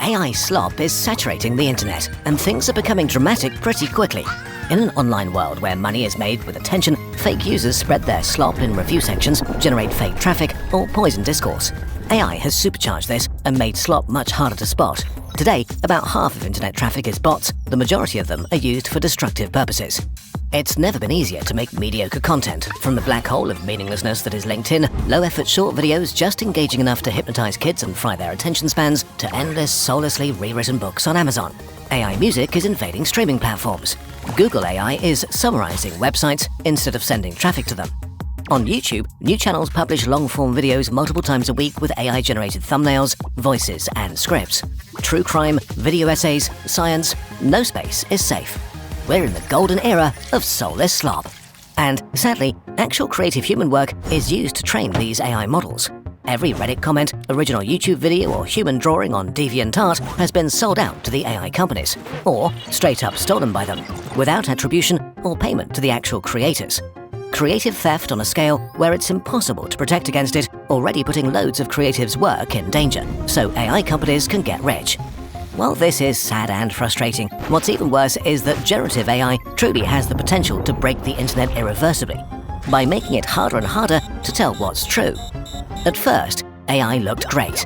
AI slop is saturating the internet, and things are becoming dramatic pretty quickly. In an online world where money is made with attention, fake users spread their slop in review sections, generate fake traffic, or poison discourse. AI has supercharged this and made slop much harder to spot. Today, about half of internet traffic is bots, the majority of them are used for destructive purposes. It's never been easier to make mediocre content, from the black hole of meaninglessness that is LinkedIn, low-effort short videos just engaging enough to hypnotize kids and fry their attention spans, to endless, soullessly rewritten books on Amazon. AI music is invading streaming platforms. Google AI is summarizing websites instead of sending traffic to them. On YouTube, new channels publish long-form videos multiple times a week with AI-generated thumbnails, voices, and scripts. True crime, video essays, science, no space is safe. We're in the golden era of soulless slop. And sadly, actual creative human work is used to train these AI models. Every Reddit comment, original YouTube video, or human drawing on DeviantArt has been sold out to the AI companies, or straight up stolen by them, without attribution or payment to the actual creators. Creative theft on a scale where it's impossible to protect against it, already putting loads of creatives' work in danger, so AI companies can get rich. While this is sad and frustrating, what's even worse is that generative AI truly has the potential to break the internet irreversibly, by making it harder and harder to tell what's true. At first, AI looked great.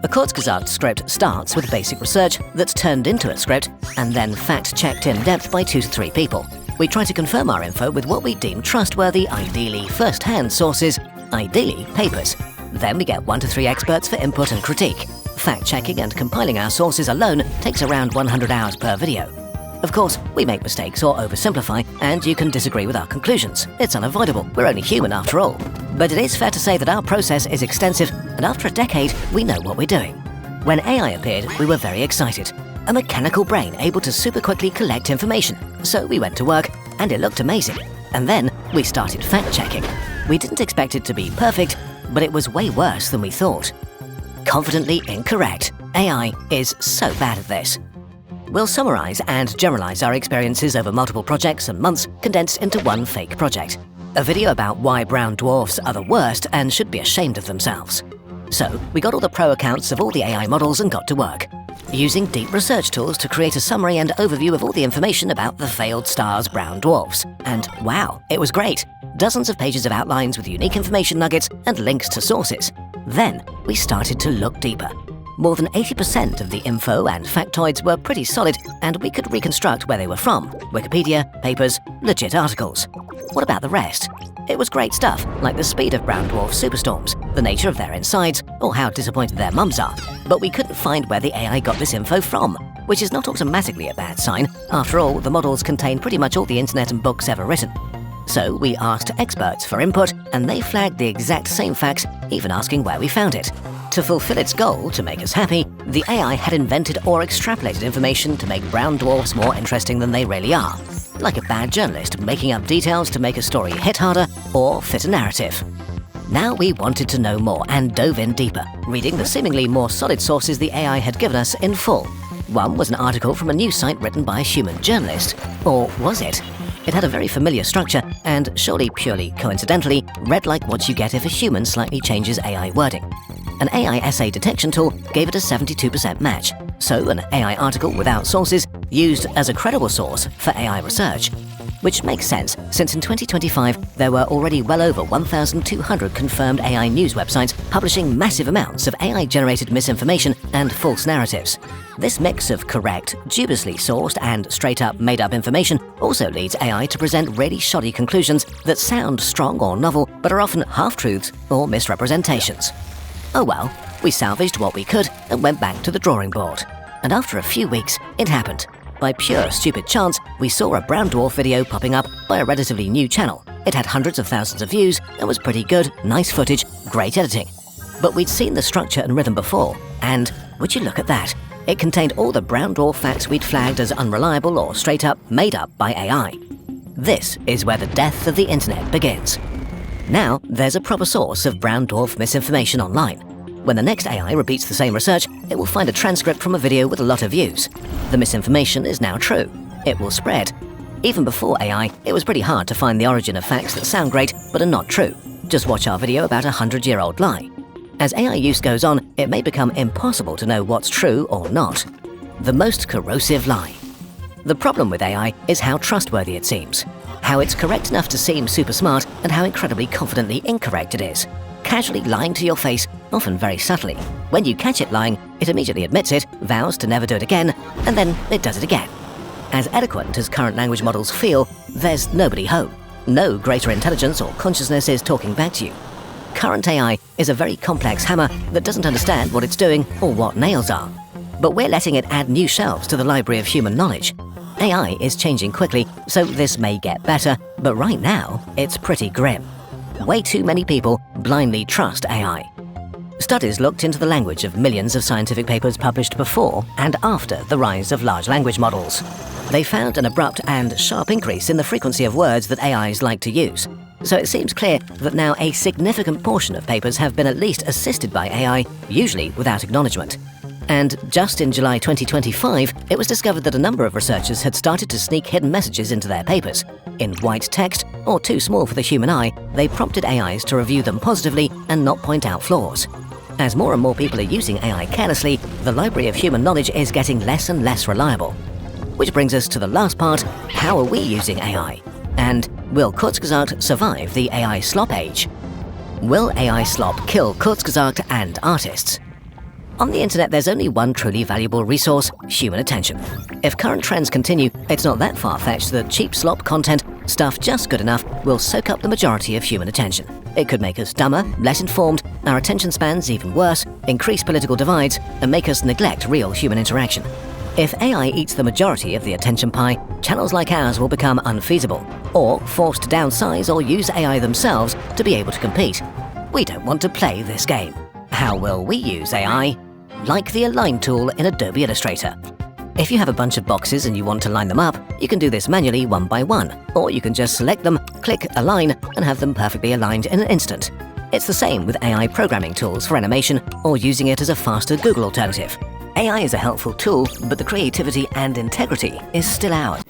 A kurzgesagt script starts with basic research that's turned into a script and then fact-checked in depth by 2 to 3 people. We try to confirm our info with what we deem trustworthy, ideally first-hand sources, ideally papers. Then we get 1 to 3 experts for input and critique. Fact-checking and compiling our sources alone takes around 100 hours per video. Of course, we make mistakes or oversimplify, and you can disagree with our conclusions. It's unavoidable, we're only human after all. But it is fair to say that our process is extensive, and after a decade, we know what we're doing. When AI appeared, we were very excited. A mechanical brain able to super quickly collect information. So we went to work, and it looked amazing. And then we started fact-checking. We didn't expect it to be perfect, but it was way worse than we thought. Confidently incorrect. AI is so bad at this. We'll summarize and generalize our experiences over multiple projects and months condensed into one fake project. A video about why brown dwarfs are the worst and should be ashamed of themselves. So, we got all the pro accounts of all the AI models and got to work, using deep research tools to create a summary and overview of all the information about the failed stars brown dwarfs. And wow, it was great! Dozens of pages of outlines with unique information nuggets and links to sources. Then, we started to look deeper. More than 80% of the info and factoids were pretty solid, and we could reconstruct where they were from: Wikipedia, papers, legit articles. What about the rest? It was great stuff, like the speed of brown dwarf superstorms, the nature of their insides, or how disappointed their mums are. But we couldn't find where the AI got this info from, which is not automatically a bad sign. After all, the models contain pretty much all the internet and books ever written. So we asked experts for input, and they flagged the exact same facts, even asking where we found it. To fulfill its goal, to make us happy, the AI had invented or extrapolated information to make brown dwarfs more interesting than they really are. Like a bad journalist making up details to make a story hit harder or fit a narrative. Now we wanted to know more and dove in deeper, reading the seemingly more solid sources the AI had given us in full. One was an article from a news site written by a human journalist. Or was it? It had a very familiar structure and, surely purely coincidentally, read like what you get if a human slightly changes AI wording. An AI essay detection tool gave it a 72% match, so an AI article without sources used as a credible source for AI research. Which makes sense, since in 2025 there were already well over 1,200 confirmed AI news websites publishing massive amounts of AI-generated misinformation and false narratives. This mix of correct, dubiously sourced and straight-up made-up information also leads AI to present really shoddy conclusions that sound strong or novel but are often half-truths or misrepresentations. Oh well, we salvaged what we could and went back to the drawing board. And after a few weeks, it happened. By pure stupid chance, we saw a brown dwarf video popping up by a relatively new channel. It had hundreds of thousands of views and was pretty good, nice footage, great editing. But we'd seen the structure and rhythm before, and would you look at that? It contained all the brown dwarf facts we'd flagged as unreliable or straight up made up by AI. This is where the death of the internet begins. Now, there's a proper source of brown dwarf misinformation online. When the next AI repeats the same research, it will find a transcript from a video with a lot of views. The misinformation is now true. It will spread. Even before AI, it was pretty hard to find the origin of facts that sound great but are not true. Just watch our video about a 100-year-old lie. As AI use goes on, it may become impossible to know what's true or not. The most corrosive lie. The problem with AI is how trustworthy it seems, how it's correct enough to seem super smart, and how incredibly confidently incorrect it is. Casually lying to your face, often very subtly. When you catch it lying, it immediately admits it, vows to never do it again, and then it does it again. As eloquent as current language models feel, there's nobody home. No greater intelligence or consciousness is talking back to you. Current AI is a very complex hammer that doesn't understand what it's doing or what nails are. But we're letting it add new shelves to the library of human knowledge. AI is changing quickly, so this may get better, but right now, it's pretty grim. Way too many people blindly trust AI. Studies looked into the language of millions of scientific papers published before and after the rise of large language models. They found an abrupt and sharp increase in the frequency of words that AIs like to use. So it seems clear that now a significant portion of papers have been at least assisted by AI, usually without acknowledgement. And just in July 2025, it was discovered that a number of researchers had started to sneak hidden messages into their papers. In white text, or too small for the human eye, they prompted AIs to review them positively and not point out flaws. As more and more people are using AI carelessly, the library of human knowledge is getting less and less reliable. Which brings us to the last part: how are we using AI? And will kurzgesagt survive the AI slop age? Will AI slop kill kurzgesagt and artists? On the internet, there's only one truly valuable resource: human attention. If current trends continue, it's not that far-fetched that cheap slop content, stuff just good enough, will soak up the majority of human attention. It could make us dumber, less informed, our attention spans even worse, increase political divides, and make us neglect real human interaction. If AI eats the majority of the attention pie, channels like ours will become unfeasible, or forced to downsize or use AI themselves to be able to compete. We don't want to play this game. How will we use AI? Like the Align tool in Adobe Illustrator. If you have a bunch of boxes and you want to line them up, you can do this manually one by one, or you can just select them, click Align, and have them perfectly aligned in an instant. It's the same with AI programming tools for animation, or using it as a faster Google alternative. AI is a helpful tool, but the creativity and integrity is still ours.